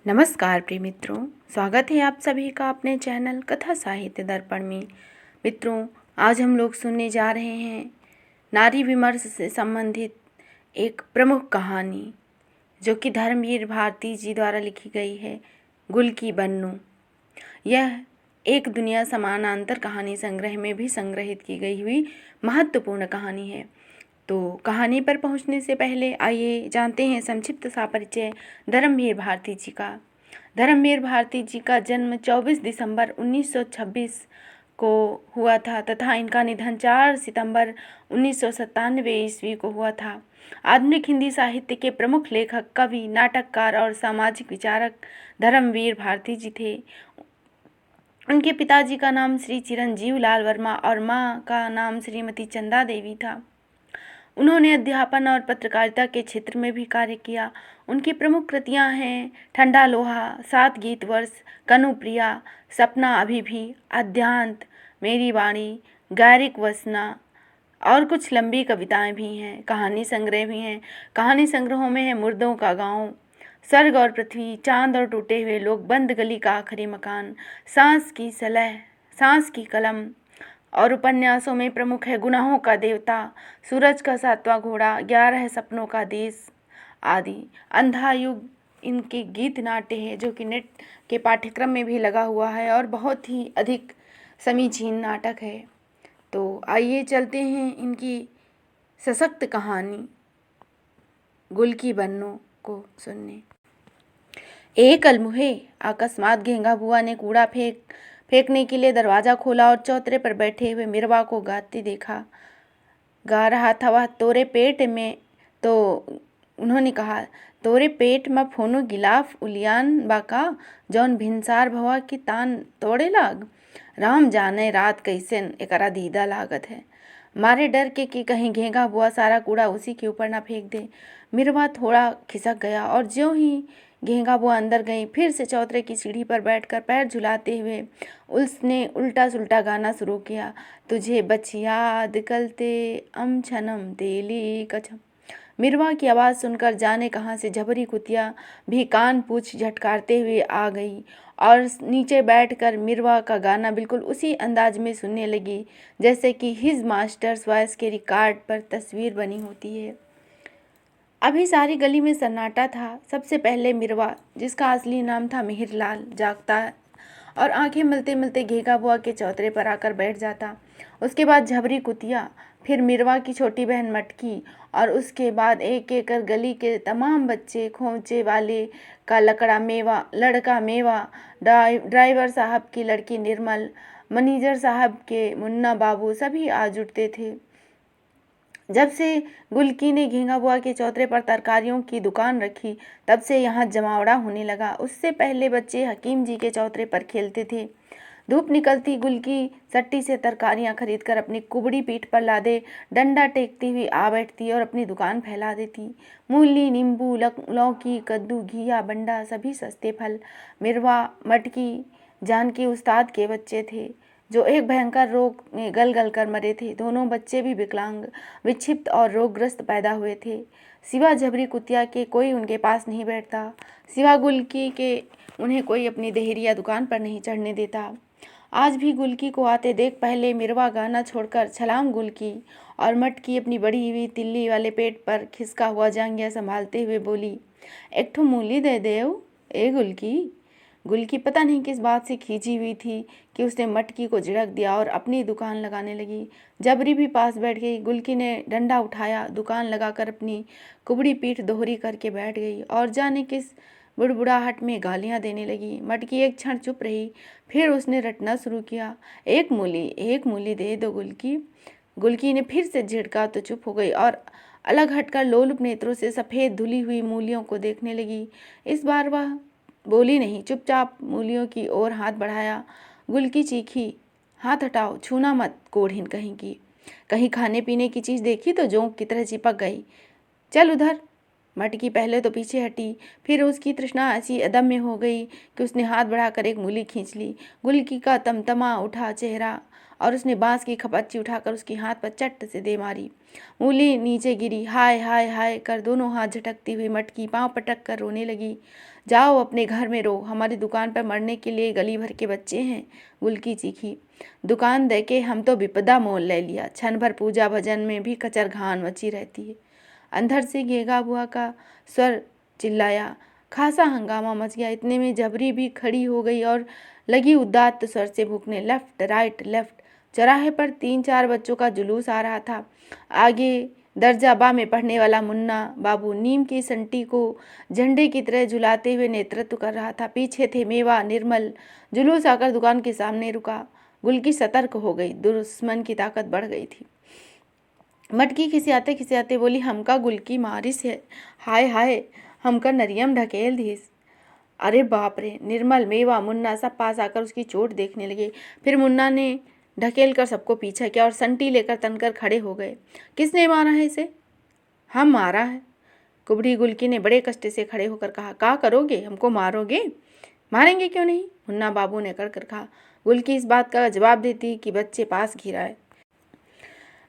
नमस्कार प्रिय मित्रों, स्वागत है आप सभी का अपने चैनल कथा साहित्य दर्पण में। मित्रों, आज हम लोग सुनने जा रहे हैं नारी विमर्श से संबंधित एक प्रमुख कहानी, जो कि धर्मवीर भारती जी द्वारा लिखी गई है, गुल की बन्नू। यह एक दुनिया समानांतर कहानी संग्रह में भी संग्रहित की गई हुई महत्वपूर्ण कहानी है। तो कहानी पर पहुंचने से पहले आइए जानते हैं संक्षिप्त सा परिचय धर्मवीर भारती जी का। धर्मवीर भारती जी का जन्म 24 दिसंबर 1926 को हुआ था तथा इनका निधन 4 सितंबर 1997 ईस्वी को हुआ था। आधुनिक हिंदी साहित्य के प्रमुख लेखक, कवि, नाटककार और सामाजिक विचारक धर्मवीर भारती जी थे। उनके पिताजी का नाम श्री चिरंजीव लाल वर्मा और माँ का नाम श्रीमती चंदा देवी था। उन्होंने अध्यापन और पत्रकारिता के क्षेत्र में भी कार्य किया। उनकी प्रमुख कृतियां हैं ठंडा लोहा, 7 गीत वर्ष, कनुप्रिया, सपना अभी भी, आद्यांत, मेरी वाणी, गायरिक वसना और कुछ लंबी कविताएं भी हैं। कहानी संग्रह भी हैं। कहानी संग्रहों में है मुर्दों का गांव, स्वर्ग और पृथ्वी, चांद और टूटे हुए लोग, बंद गली का आखिरी मकान, सांस की सलह, सांस की कलम। और उपन्यासों में प्रमुख है गुनाहों का देवता, सूरज का 7वां घोड़ा, 11 सपनों का देश आदि। अंधा युग इनके गीत नाट्य है, जो कि नेट के पाठ्यक्रम में भी लगा हुआ है और बहुत ही अधिक समीचीन नाटक है। तो आइए चलते हैं इनकी सशक्त कहानी गुल की बन्नू को सुनने। एक अलमुहे अकस्मात घेंगा बुआ ने कूड़ा फेंकने के लिए दरवाज़ा खोला और चौतरे पर बैठे हुए मिरवा को गाती देखा। गा रहा था वह, तोरे पेट में, तो उन्होंने कहा, तोरे पेट में फोनो गिलाफ उलियान बाका, जौन भिनसार भवा की तान तोड़े लाग। राम जाने रात कैसे एकरा दीदा लागत है। मारे डर के कि कहीं घेंगा बुआ सारा कूड़ा उसी के ऊपर ना फेंक दे, मिरवा थोड़ा खिसक गया और ज्यों ही घेंगा बुआ अंदर गई, फिर से चौतरे की सीढ़ी पर बैठकर पैर झुलाते हुए उसने उल्टा सुल्टा गाना शुरू किया। तुझे बचिया दिकलते अम छनम तेली कछम। मिरवा की आवाज़ सुनकर जाने कहाँ से झबरी कुतिया भी कान पूछ झटकारते हुए आ गई और नीचे बैठकर मिरवा का गाना बिल्कुल उसी अंदाज में सुनने लगी जैसे कि हिज मास्टर्स वॉइस के रिकॉर्ड पर तस्वीर बनी होती है। अभी सारी गली में सन्नाटा था। सबसे पहले मिरवा, जिसका असली नाम था मिहिरलाल, जागता और आंखें मलते मलते घेंगा बुआ के चौतरे पर आकर बैठ जाता। उसके बाद झबरी कुतिया, फिर मिरवा की छोटी बहन मटकी और उसके बाद एक एक कर गली के तमाम बच्चे, खोंचे वाले का लड़का मेवा, ड्राइवर साहब की लड़की निर्मल, मैनेजर साहब के मुन्ना बाबू, सभी आ जुटते थे। जब से गुलकी ने घेंगा बुआ के चौतरे पर तरकारियों की दुकान रखी, तब से यहाँ जमावड़ा होने लगा। उससे पहले बच्चे हकीम जी के चौतरे पर खेलते थे। धूप निकलती गुलकी सट्टी से तरकारियाँ खरीदकर अपनी कुबड़ी पीठ पर लादे डंडा टेकती हुई आ बैठती और अपनी दुकान फैला देती। मूली, नींबू, लौकी, कद्दू, घिया, बंडा, सभी सस्ते फल। मिरवा, मटकी जानकी उस्ताद के बच्चे थे, जो एक भयंकर रोग में गल गल कर मरे थे। दोनों बच्चे भी विकलांग, विक्षिप्त और रोगग्रस्त पैदा हुए थे। सिवा झबरी कुतिया के कोई उनके पास नहीं बैठता। सिवा गुलकी के उन्हें कोई अपनी देहरिया दुकान पर नहीं चढ़ने देता। आज भी गुलकी को आते देख पहले मिरवा गाना छोड़कर छलांग गुलकी और मटकी अपनी बढ़ी हुई तिल्ली वाले पेट पर खिसका हुआ जांघिया संभालते हुए बोली, एक ठो मूली दे देव ए गुलकी। गुलकी पता नहीं किस बात से खींची हुई थी कि उसने मटकी को झिड़क दिया और अपनी दुकान लगाने लगी। जबरी भी पास बैठ गई। गुलकी ने डंडा उठाया, दुकान लगाकर अपनी कुबड़ी पीठ दोहरी करके बैठ गई और जाने किस बुड़बुड़ाहट में गालियां देने लगी। मटकी एक क्षण चुप रही, फिर उसने रटना शुरू किया, एक मूली दे दो गुलकी। गुलकी ने फिर से झिड़का तो चुप हो गई और अलग हटकर लोलुप नेत्रों से सफ़ेद धुली हुई मूलियों को देखने लगी। इस बार वह बोली नहीं, चुपचाप मूलियों की ओर हाथ बढ़ाया। गुलकी चीखी, हाथ हटाओ, छूना मत, कोढ़ीन कहीं की। कहीं खाने पीने की चीज़ देखी तो जोंक की तरह चिपक गई। चल उधर, मटकी पहले तो पीछे हटी, फिर उसकी तृष्णा ऐसी अदम्य हो गई कि उसने हाथ बढ़ाकर एक मूली खींच ली। गुलकी का तमतमा उठा चेहरा और उसने बांस की खपच्ची उठाकर उसके हाथ पर चट्ट से दे मारी। मूली नीचे गिरी। हाय हाय हाय कर दोनों हाथ झटकती हुई मटकी पांव पटक कर रोने लगी। जाओ अपने घर में रो, हमारी दुकान पर मरने के लिए गली भर के बच्चे हैं, गुलकी चीखी। दुकान दे के हम तो विपदा मोल ले लिया, क्षण भर पूजा भजन में भी कचर घान मची रहती है। अंदर से घेगा बुआ का स्वर चिल्लाया। खासा हंगामा मच गया। इतने में जबरी भी खड़ी हो गई और लगी उदात्त स्वर से भूकने। Left right left. चौराहे पर 3-4 बच्चों का जुलूस आ रहा था। आगे दर्जा बा में पढ़ने वाला मुन्ना बाबू नीम की संटी को झंडे की तरह झुलाते हुए नेतृत्व कर रहा था। पीछे थे मेवा, निर्मल। जुलूस आकर दुकान के सामने रुका। गुलकी सतर्क हो गई। दुश्मन की ताकत बढ़ गई थी। मटकी खिसियाते बोली, हमका गुलकी मारिस है, हाय हाय, हमका नरियम ढकेल दीस। अरे बाप रे। निर्मल, मेवा, मुन्ना सब पास आकर उसकी चोट देखने लगे। फिर मुन्ना ने ढकेल कर सबको पीछा किया और संटी लेकर तनकर खड़े हो गए। किसने मारा है इसे? हम मारा है। कुबड़ी गुलकी ने बड़े कष्ट से खड़े होकर कहा। का करोगे? हमको मारोगे? मारेंगे क्यों नहीं, मुन्ना बाबू ने कर कहा। गुलकी इस बात का जवाब देती कि बच्चे पास घिराए।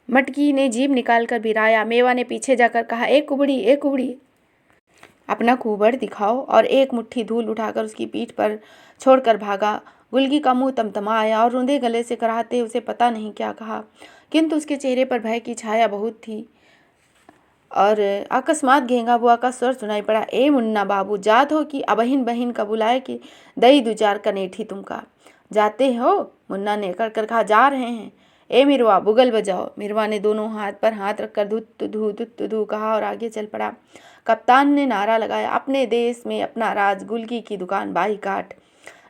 मटकी ने जीभ निकालकर बिराया। मेवा ने पीछे जाकर कहा, एक कुबड़ी, अपना कुबड़ दिखाओ, और एक मुट्ठी धूल उठाकर उसकी पीठ पर छोड़कर भागा। गुलकी का मुंह तमतमा आया और रुंधे गले से कराहते उसे पता नहीं क्या कहा, किंतु उसके चेहरे पर भय की छाया बहुत थी। और अकस्मात घेंगा बुआ का स्वर सुनाई पड़ा। ए मुन्ना बाबू, जात हो कि अबहिन बहिन का बुलाए कि दई दुचार कनेठी तुमका। जाते हो? मुन्ना ने कर कहा। जा रहे हैं। ए मिरवा, बुगल बजाओ। मिरवा ने दोनों हाथ पर हाथ रखकर धुत धू कहा और आगे चल पड़ा। कप्तान ने नारा लगाया, अपने देश में अपना राज, गुलकी की दुकान बाई काट।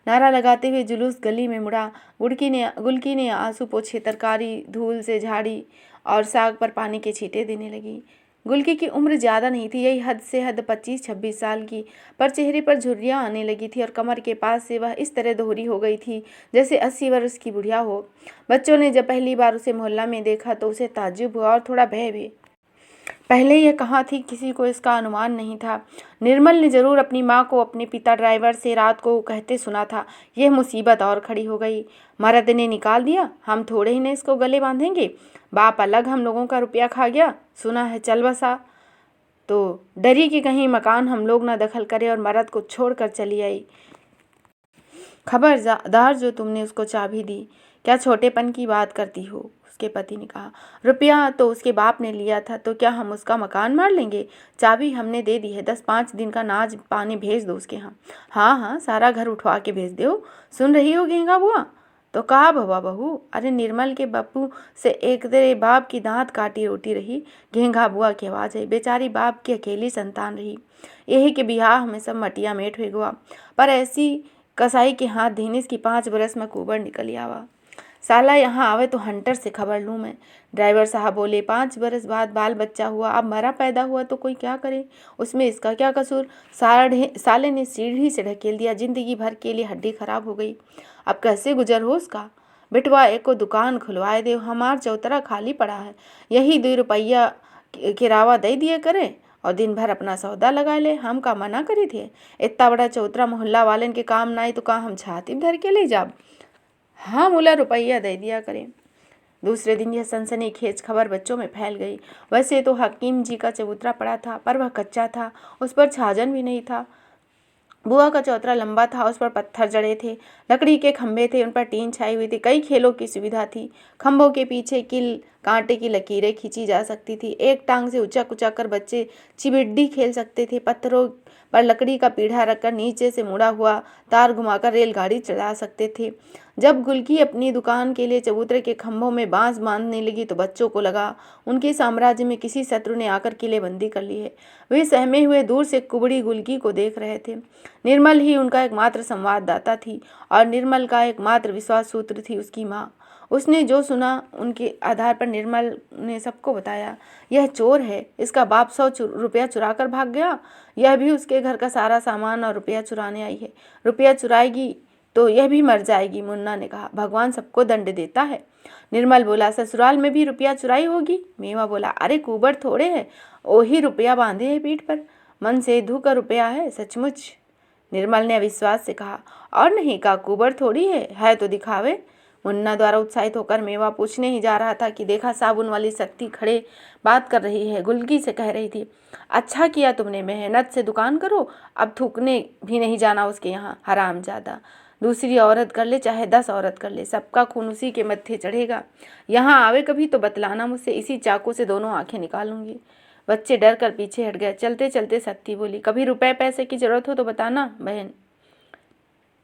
नारा लगाते हुए जुलूस गली में मुड़ा। गुलकी ने आंसू पोछे, तरकारी धूल से झाड़ी और साग पर पानी के छींटे देने लगी। गुलकी की उम्र ज़्यादा नहीं थी, यही हद से हद 25-26 साल की, पर चेहरे पर झुर्रियाँ आने लगी थी और कमर के पास से वह इस तरह दोहरी हो गई थी जैसे 80 वर्ष की बुढ़िया हो। बच्चों ने जब पहली बार उसे मोहल्ला में देखा तो उसे ताज्जुब हुआ और थोड़ा भय भी। पहले यह कहाँ थी, किसी को इसका अनुमान नहीं था। निर्मल ने जरूर अपनी माँ को अपने पिता ड्राइवर से रात को कहते सुना था। यह मुसीबत और खड़ी हो गई। मर्द ने निकाल दिया, हम थोड़े ही ने इसको गले बांधेंगे। बाप अलग हम लोगों का रुपया खा गया, सुना है चल बसा, तो डरी कि कहीं मकान हम लोग न दखल करे और मर्द को छोड़कर चली आई। खबरदार जो तुमने उसको चाबी दी। क्या छोटेपन की बात करती हो? उसके पति ने कहा। रुपया तो उसके बाप ने लिया था, तो क्या हम उसका मकान मार लेंगे? चाबी हमने दे दी है, 10-5 दिन का नाज पानी भेज दो उसके यहाँ। हाँ, सारा घर उठवा के भेज दो। सुन रही हो घेंगा बुआ? तो कहा भवा बहू? अरे निर्मल के बापू से एक तेरे बाप की दांत काटी रोटी रही। घेंगा बुआ की आवाज़ है। बेचारी बाप की अकेली संतान रही। यही के बिहार में सब मटिया मेट हुए गुआ, पर ऐसी कसाई के हाथ धीनिस की 5 बरस में कुबर निकल आवा। साला यहाँ आवे तो हंटर से खबर लूँ मैं। ड्राइवर साहब बोले, 5 बरस बाद बाल बच्चा हुआ, अब मरा पैदा हुआ तो कोई क्या करे, उसमें इसका क्या कसूर। साले ने सीढ़ी से ढकेल दिया। जिंदगी भर के लिए हड्डी खराब हो गई। अब कैसे गुजर हो उसका? बिटवा एक को दुकान खुलवाए दे, हमार चौतरा खाली पड़ा है, यही 2 रुपया किरावा दे दिए करे और दिन भर अपना सौदा लगा ले। हम का मना करी थे? इतना बड़ा चौतरा मोहल्ला वालन के काम ना आई तो का हम छाती धर के ले जाब? हाँ, मुला रुपया दे दिया करें। दूसरे दिन यह सनसनीखेज खबर बच्चों में फैल गई। वैसे तो हकीम जी का चबूतरा पड़ा था, पर वह कच्चा था, उस पर छाजन भी नहीं था। बुआ का चौतरा लंबा था, उस पर पत्थर जड़े थे, लकड़ी के खंभे थे, उन पर टीन छाई हुई थी। कई खेलों की सुविधा थी। खंभों के पीछे किल कांटे की लकीरें खींची जा सकती थी। एक टांग से उचक उचक कर बच्चे चिबिड्डी खेल सकते थे। पत्थरों पर लकड़ी का पीढ़ा रखकर नीचे से मुड़ा हुआ तार घुमाकर रेलगाड़ी चला सकते थे। जब गुलकी अपनी दुकान के लिए चबूतरे के खंभों में बांस बांधने लगी तो बच्चों को लगा उनके साम्राज्य में किसी शत्रु ने आकर किलेबंदी कर ली है। वे सहमे हुए दूर से कुबड़ी गुलकी को देख रहे थे। निर्मल ही उनका एकमात्र संवाददाता थी और निर्मल का एकमात्र विश्वास सूत्र थी उसकी माँ। उसने जो सुना उनके आधार पर निर्मल ने सबको बताया। यह चोर है, इसका बाप 100 रुपया चुरा कर भाग गया। यह भी उसके घर का सारा सामान और रुपया चुराने आई है। रुपया चुराएगी तो यह भी मर जाएगी, मुन्ना ने कहा। भगवान सबको दंड देता है। निर्मल बोला, ससुराल में भी रुपया चुराई होगी। मेवा बोला, अरे कुबर थोड़े है, वही रुपया बांधे है पीठ पर। मन से धू का रुपया है सचमुच? निर्मल ने अविश्वास से कहा। और नहीं का कुबर थोड़ी है तो दिखावे। मुन्ना द्वारा उत्साहित होकर मेवा पूछने ही जा रहा था कि देखा साबुन वाली शक्ति खड़े बात कर रही है। गुलकी से कह रही थी, अच्छा किया तुमने, मेहनत से दुकान करो, अब थूकने भी नहीं जाना उसके यहाँ, हरामजादा। दूसरी औरत कर ले चाहे 10 औरत कर ले, सबका खून उसी के मत्थे चढ़ेगा। यहाँ आवे कभी तो बतलाना मुझसे, इसी चाकू से दोनों आंखें निकालूंगी। बच्चे डर कर पीछे हट गए। चलते चलते सत्ती बोली, कभी रुपए पैसे की जरूरत हो तो बताना बहन।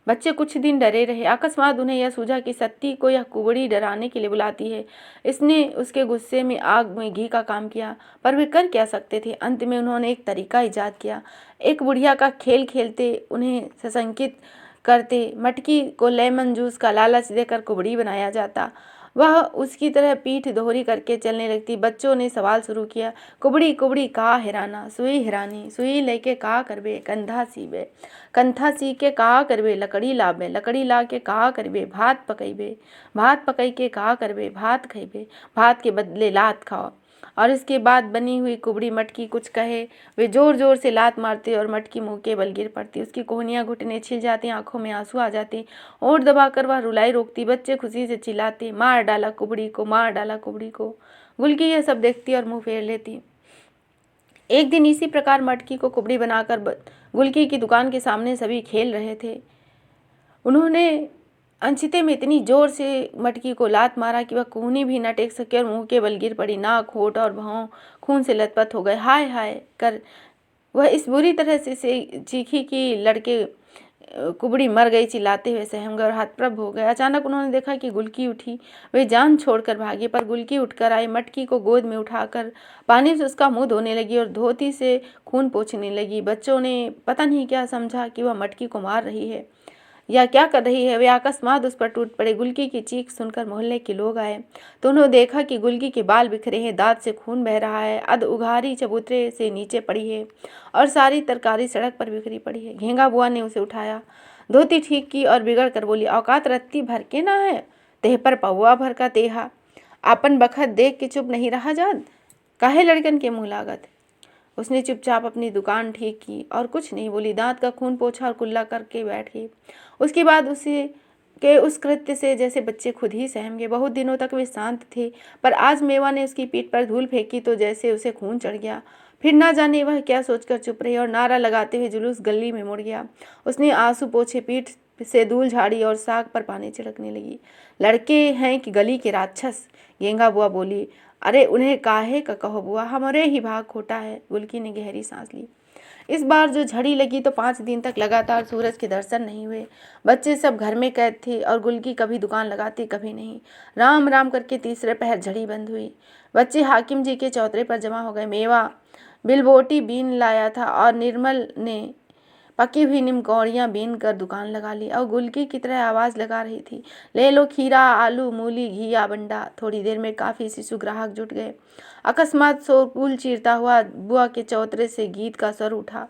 बच्चे कुछ दिन डरे रहे। अकस्मात उन्हें यह सूझा कि सत्ती को यह कुबड़ी डराने के लिए बुलाती है। इसने उसके गुस्से में आग में घी का काम किया, पर वे कर क्या सकते थे। अंत में उन्होंने एक तरीका इजाद किया। एक बुढ़िया का खेल खेलते उन्हें सशंकित करते। मटकी को लेमन जूस का लालच देकर कुबड़ी बनाया जाता। वह उसकी तरह पीठ दोहरी करके चलने लगती। बच्चों ने सवाल शुरू किया, कुबड़ी कुबड़ी का हिराना, सुई हिरानी, सुई लेके का करबे, कंधा सीबे, कंथा सी के का करबे, लकड़ी लाबे, लकड़ी ला के का करबे, भात पकैबे, भात पकई के का करबे, भात खैबे, भात के बदले लात खाओ। और इसके बाद बनी हुई कुबड़ी मटकी कुछ कहे, वे जोर जोर से लात मारते और मटकी मुंह के बल गिर पड़ती। उसकी कोहनियां घुटने छिल जाती, आंखों में आंसू आ जाते, ओठ दबाकर वह रुलाई रोकती। बच्चे खुशी से चिल्लाते, मार डाला कुबड़ी को, मार डाला कुबड़ी को। गुलकी यह सब देखती और मुंह फेर लेती। एक दिन इसी प्रकार मटकी को कुबड़ी बनाकर गुलकी की दुकान के सामने सभी खेल रहे थे। उन्होंने अनचिते में इतनी जोर से मटकी को लात मारा कि वह कूहनी भी न टेक सके और मुंह के बल गिर पड़ी। नाक, होठ और भौं खून से लथपथ हो गए। हाय हाय कर वह इस बुरी तरह से चीखी कि लड़के कुबड़ी मर गई। चिल्लाते हुए सहम गए और हतप्रभ हो गए। अचानक उन्होंने देखा कि गुलकी उठी। वे जान छोड़कर भागे, पर गुलकी उठकर आई, मटकी को गोद में उठाकर पानी से उसका मुंह धोने लगी और धोती से खून पोंछने लगी। बच्चों ने पता नहीं क्या समझा कि वह मटकी को मार रही है या क्या कर रही है। वे अकस्मात उस पर टूट पड़े। गुलकी की चीख सुनकर मोहल्ले के लोग आए तो उन्होंने देखा कि गुलकी के बाल बिखरे हैं, दांत से खून बह रहा है, अध उघारी चबूतरे से नीचे पड़ी है और सारी तरकारी सड़क पर बिखरी पड़ी है। घेंगा बुआ ने उसे उठाया, धोती ठीक की और बिगड़ कर बोली, औकात रत्ती भर के ना है, तेह पर पौआ भर का तेहा। आपन बखत देख के चुप नहीं रहा जात, काहे लड़कन के मुँह लागत। उसने चुपचाप अपनी दुकान ठीक की और कुछ नहीं बोली। दांत का खून पोछा और कुल्ला करके बैठ गई। उसके बाद उसे के उस कृत्य से जैसे बच्चे खुद ही सहम गए। बहुत दिनों तक वे शांत थे, पर आज मेवा ने उसकी पीठ पर धूल फेंकी तो जैसे उसे खून चढ़ गया। फिर ना जाने वह क्या सोचकर चुप रही और नारा लगाते हुए जुलूस गली में मुड़ गया। उसने आंसू पोछे, पीठ से धूल झाड़ी और साग पर पानी छिड़कने लगी। लड़के हैं कि गली के राक्षस, गेंगा बुआ बोली। अरे उन्हें काहे का कहो बुआ, हमारे ही भाग खोटा है। गुलकी ने गहरी सांस ली। इस बार जो झड़ी लगी तो 5 दिन तक लगातार सूरज के दर्शन नहीं हुए। बच्चे सब घर में कैद थे और गुलकी कभी दुकान लगाती कभी नहीं। राम राम करके तीसरे पहर झड़ी बंद हुई। बच्चे हाकिम जी के चौतरे पर जमा हो गए। मेवा बिलबोटी बीन लाया था और निर्मल ने पकी हुई निमकौड़ियाँ बीन कर दुकान लगा ली और गुलकी की तरह आवाज़ लगा रही थी, ले लो खीरा, आलू, मूली, घी या बंडा। थोड़ी देर में काफ़ी शिशु ग्राहक जुट गए। अकस्मात शोरगुल चीरता हुआ बुआ के चौतरे से गीत का स्वर उठा।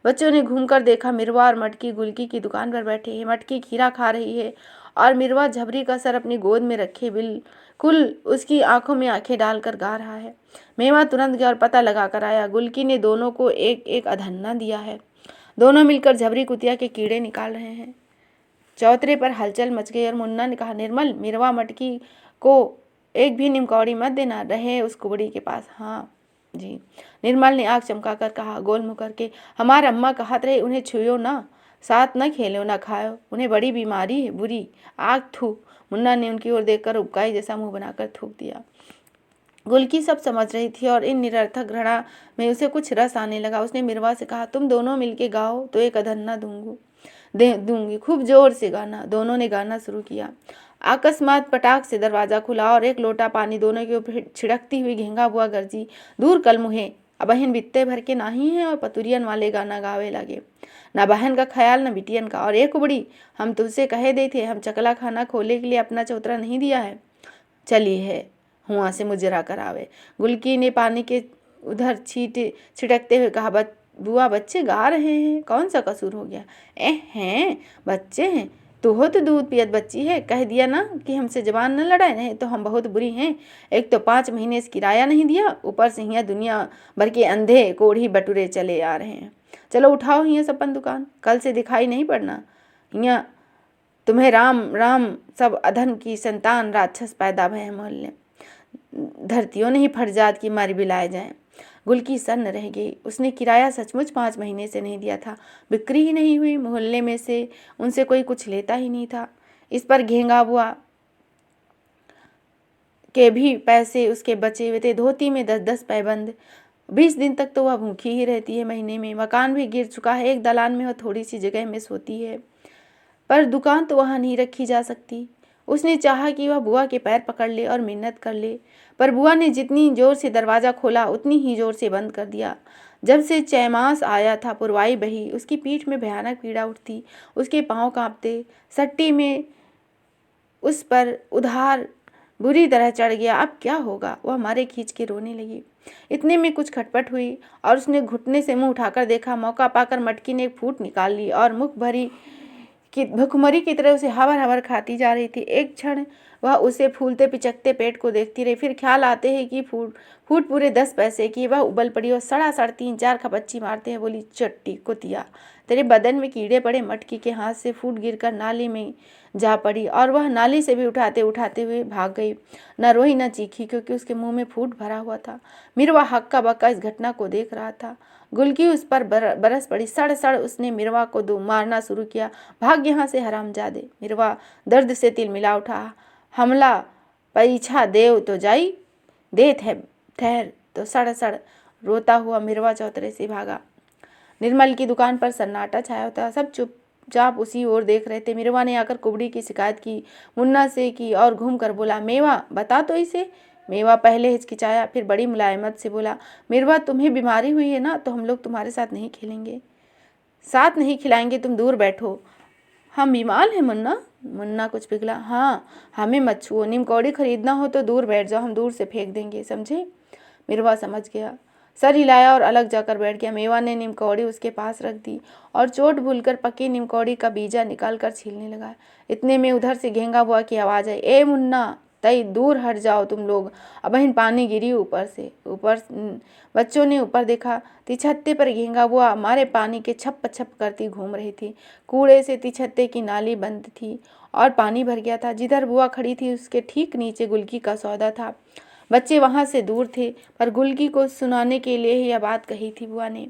बच्चों ने घूमकर देखा, मिरवा और मटकी गुलकी की दुकान पर बैठे हैं। मटकी खीरा खा रही है और मिरवा झबरी का सर अपनी गोद में रखे बिल्कुल उसकी आंखों में आंखें डालकर गा रहा है। मेवा तुरंत गया और पता लगा कर आया। गुलकी ने दोनों को एक एक अधन्ना दिया है। दोनों मिलकर झबरी कुतिया के कीड़े निकाल रहे हैं। चौतरे पर हलचल मच गई और मुन्ना ने कहा, निर्मल, मिरवा मटकी को एक भी निमकौड़ी मत देना, रहे उस कुबड़ी के पास। हाँ जी। निर्मल ने आग चमकाकर कहा, गोल मुँह करके, हमार अम्मा कहत रहे उन्हें छुयो ना, साथ न खेलो न खाओ, उन्हें बड़ी बीमारी है बुरी, आग थू। मुन्ना ने उनकी ओर देखकर उबकाई जैसा मुंह बनाकर थूक दिया। गुलकी सब समझ रही थी और इन निरर्थक घृणा में उसे कुछ रस आने लगा। उसने मिरवा से कहा, तुम दोनों मिलके गाओ तो एक अधन्ना दूंगी, खूब जोर से गाना। दोनों ने गाना शुरू किया। अकस्मात पटाख से दरवाजा खुला और एक लोटा पानी दोनों के ऊपर छिड़कती हुई घेंगा बुआ गरजी, दूर कल मुहे, अब बहन बित्ते भर के नाही है। और पतुरियन वाले गाना गावे लगे, ना बहन का ख्याल न बिटियन का। और एक कुबड़ी, हम तुझसे कहे दे थे, हम चकला खाना खोले के लिए अपना चौतरा नहीं दिया है, चली है हुआ से मुजरा करावे। गुलकी ने पानी के उधर छिड़कते हुए कहा, बुआ बच्चे गा रहे हैं, कौन सा कसूर हो गया। हैं बच्चे हैं, तू हो तो दूध पियत बच्ची है, कह दिया ना कि हमसे जबान न लड़ाए, नहीं तो हम बहुत बुरी हैं। एक तो 5 महीने से किराया नहीं दिया, ऊपर से यहाँ दुनिया भर के अंधे कोढ़ी बटुरे चले आ रहे हैं। चलो उठाओ यहाँ सपन दुकान, कल से दिखाई नहीं पड़ना। यहाँ तुम्हें राम राम सब अधन की संतान राक्षस पैदा भय है मोहल्ले, धरतियों नहीं फट जात की मारी बिलाए जाए। गुलकी सन्न रह गई। उसने किराया सचमुच 5 महीने से नहीं दिया था, बिक्री ही नहीं हुई, मोहल्ले में से उनसे कोई कुछ लेता ही नहीं था। इस पर घेंगा बुआ के भी पैसे उसके बचे हुए थे, धोती में 10-10 पैबंद। 20 दिन तक तो वह भूखी ही रहती है। महीने में मकान भी गिर चुका है, एक दलान में वह थोड़ी सी जगह में सोती है, पर दुकान तो वहाँ नहीं रखी जा सकती। उसने चाहा कि वह बुआ के पैर पकड़ ले और मिन्नत कर ले, पर बुआ ने जितनी जोर से दरवाज़ा खोला उतनी ही जोर से बंद कर दिया। जब से चैमास आया था पुरवाई बही, उसकी पीठ में भयानक पीड़ा उठती, उसके पाँव कांपते, सट्टी में उस पर उधार बुरी तरह चढ़ गया। अब क्या होगा, वह मारे खींच के रोने लगी। इतने में कुछ खटपट हुई और उसने घुटने से मुंह उठाकर देखा। मौका पाकर मटकी ने एक फूट निकाल ली और मुख भरी कि भुखमरी की तरह उसे हवर हवर खाती जा रही थी। एक क्षण वह उसे फूलते पिचकते पेट को देखती रही, फिर ख्याल आते हैं कि फूट पूरे 10 पैसे की। वह उबल पड़ी और सड़ासड़ 3-4 खपच्ची मारते हैं बोली, चट्टी कुतिया, तेरे बदन में कीड़े पड़े। मटकी के हाथ से फूट गिरकर नाली में जा पड़ी और वह नाली से भी उठाते उठाते हुए भाग गई। न रोई न चीखी, क्योंकि उसके मुंह में फूट भरा हुआ था। मिरवा हक्का बक्का इस घटना को देख रहा था। गुलकी उस पर बरस पड़ी। सड़ सड़ उसने मिरवा को दो मारना शुरू किया। भाग यहाँ से हरामजादे। मिरवा दर्द से तिल मिला उठा। हमला परीक्षा देव तो जाई, दे ठहर। तो सड़ सड़ रोता हुआ मिरवा चौतरे से भागा। निर्मल की दुकान पर सन्नाटा छाया होता, सब चुपचाप उसी ओर देख रहे थे। मिरवा ने आकर कुबड़ी की शिकायत की, मुन्ना से की और घूम कर बोला, मेवा बता तो इसे। मेवा पहले हिचकिचाया, फिर बड़ी मुलायमत से बोला, मिरवा तुम्हें बीमारी हुई है ना, तो हम लोग तुम्हारे साथ नहीं खेलेंगे, साथ नहीं खिलाएंगे, तुम दूर बैठो। हम बीमार हैं मुन्ना। मुन्ना कुछ पिघला। हाँ, हमें मत छुओ, निमकौड़ी खरीदना हो तो दूर बैठ जाओ, हम दूर से फेंक देंगे, समझे। मिरवा समझ गया, सर हिलाया और अलग जाकर बैठ गया। मेवा ने निमकौड़ी उसके पास रख दी और चोट भूलकर पकी निमकौड़ी का बीजा निकालकर छीलने लगा। इतने में उधर से घेंगा बुआ की आवाज़ आई, ए मुन्ना, तई दूर हट जाओ तुम लोग, अब बहन पानी गिरी ऊपर से। बच्चों ने ऊपर देखा, तिछत्ते पर घेंगा बुआ मारे पानी के छप छप करती घूम रही थी। कूड़े से तिछत्ते की नाली बंद थी और पानी भर गया था। जिधर बुआ खड़ी थी उसके ठीक नीचे गुलकी का सौदा था। बच्चे वहां से दूर थे, पर गुलकी को सुनाने के लिए ही यह बात कही थी बुआ ने।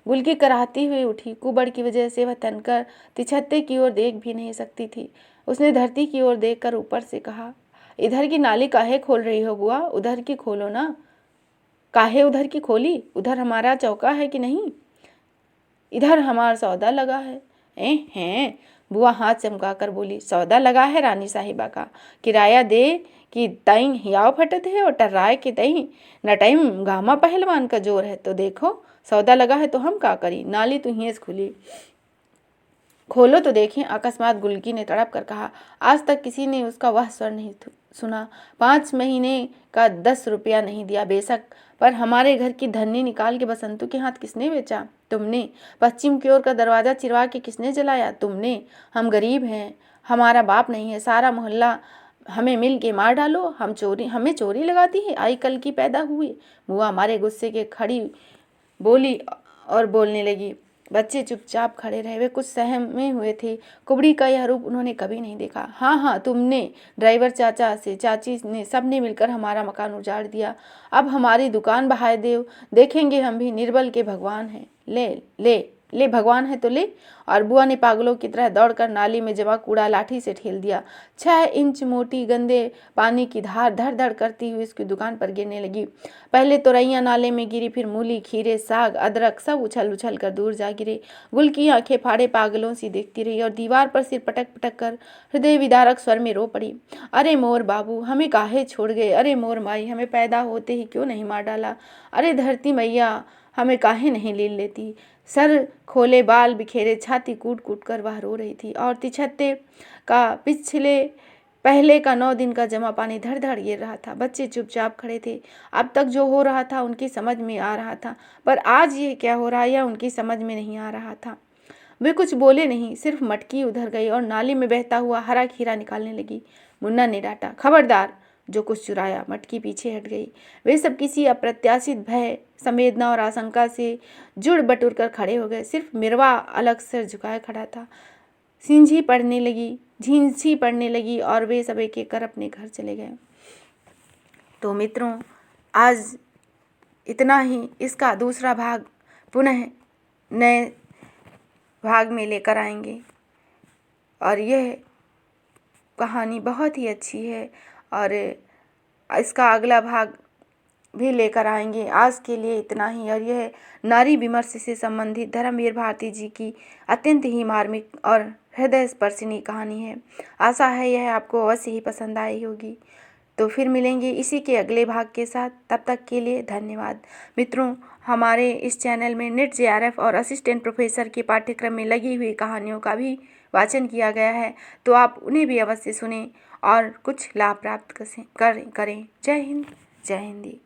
गुलकी कराहती हुई उठी। कुबड़ की वजह से वह तनकर तिछत्ते की ओर देख भी नहीं सकती थी। उसने धरती की ओर देखकर ऊपर से कहा, इधर की नाली काहे खोल रही हो बुआ, उधर की खोलो ना। काहे उधर की खोली, उधर हमारा चौका है कि नहीं, इधर हमारा सौदा लगा है। हैं, बुआ हाथ चमकाकर बोली, सौदा लगा है रानी साहिबा का, किराया दे कि तई हियाव फटत है और टर्राए के तई नटाई गामा पहलवान का जोर है। तो देखो सौदा लगा है तो हम का करी, नाली तो हियस खुली, खोलो तो देखें। अकस्मात गुलकी ने तड़प कर कहा, आज तक किसी ने उसका वह स्वर नहीं सुना। 5 महीने का 10 रुपया नहीं दिया बेशक, पर हमारे घर की धन्नी निकाल के बसंतू के हाथ किसने बेचा, तुमने। पश्चिम की ओर का दरवाजा चिरवा के किसने जलाया, तुमने। हम गरीब हैं, हमारा बाप नहीं है, सारा मोहल्ला हमें मिल के मार डालो, हमें चोरी लगाती है, आई कल की पैदा हुई। बुआ हमारे गुस्से के खड़ी बोली और बोलने लगी। बच्चे चुपचाप खड़े रहे, वे कुछ सहमे हुए थे। कुबड़ी का यह रूप उन्होंने कभी नहीं देखा। हाँ, तुमने, ड्राइवर चाचा से चाची ने, सबने मिलकर हमारा मकान उजाड़ दिया। अब हमारी दुकान बहाए देव, देखेंगे हम भी निर्बल के भगवान हैं। ले ले ले, भगवान है तो ले। और बुआ ने पागलों की तरह दौड़कर नाली में जमा कूड़ा लाठी से ठेल दिया। 6 इंच मोटी गंदे पानी की धार धड़ धड़ करती हुई उसकी दुकान पर गिरने लगी। पहले तोरैया नाले में गिरी, फिर मूली, खीरे, साग, अदरक सब उछल उछल कर दूर जा गिरे। गुल की आंखें फाड़े पागलों सी देखती रही और दीवार पर सिर पटक पटक कर हृदय विदारक स्वर में रो पड़ी, अरे मोर बाबू, हमें काहे छोड़ गए, अरे मोर माई, हमें पैदा होते ही क्यों नहीं मार डाला, अरे धरती मैया, हमें काहे नहीं ले लेती। सर खोले, बाल बिखेरे, छाती कूट कूट कर वह रो रही थी और तिछत्ते का पहले का 9 दिन का जमा पानी धड़ धड़ गिर रहा था। बच्चे चुपचाप खड़े थे। अब तक जो हो रहा था उनकी समझ में आ रहा था, पर आज ये क्या हो रहा है यह उनकी समझ में नहीं आ रहा था। वे कुछ बोले नहीं, सिर्फ मटकी उधर गई और नाली में बहता हुआ हरा खीरा निकालने लगी। मुन्ना ने डांटा, खबरदार, जो कुछ चुराया। मटकी पीछे हट गई। वे सब किसी अप्रत्याशित भय, संवेदना और आशंका से जुड़ बटुर कर खड़े हो गए। सिर्फ मिरवा अलग सिर झुकाए खड़ा था। झींझी पड़ने लगी और वे सब एक एक कर अपने घर चले गए। तो मित्रों, आज इतना ही। इसका दूसरा भाग पुनः नए भाग में लेकर आएंगे और यह कहानी बहुत ही अच्छी है और इसका अगला भाग भी लेकर आएंगे। आज के लिए इतना ही। और यह नारी विमर्श से संबंधित धर्मवीर भारती जी की अत्यंत ही मार्मिक और हृदय स्पर्शिनी कहानी है। आशा है यह आपको अवश्य ही पसंद आई होगी। तो फिर मिलेंगे इसी के अगले भाग के साथ। तब तक के लिए धन्यवाद। मित्रों, हमारे इस चैनल में नीट जेआरएफ और असिस्टेंट प्रोफेसर के पाठ्यक्रम में लगी हुई कहानियों का भी वाचन किया गया है, तो आप उन्हें भी अवश्य सुनें और कुछ लाभ प्राप्त करें। जय हिंद, जय हिंदी।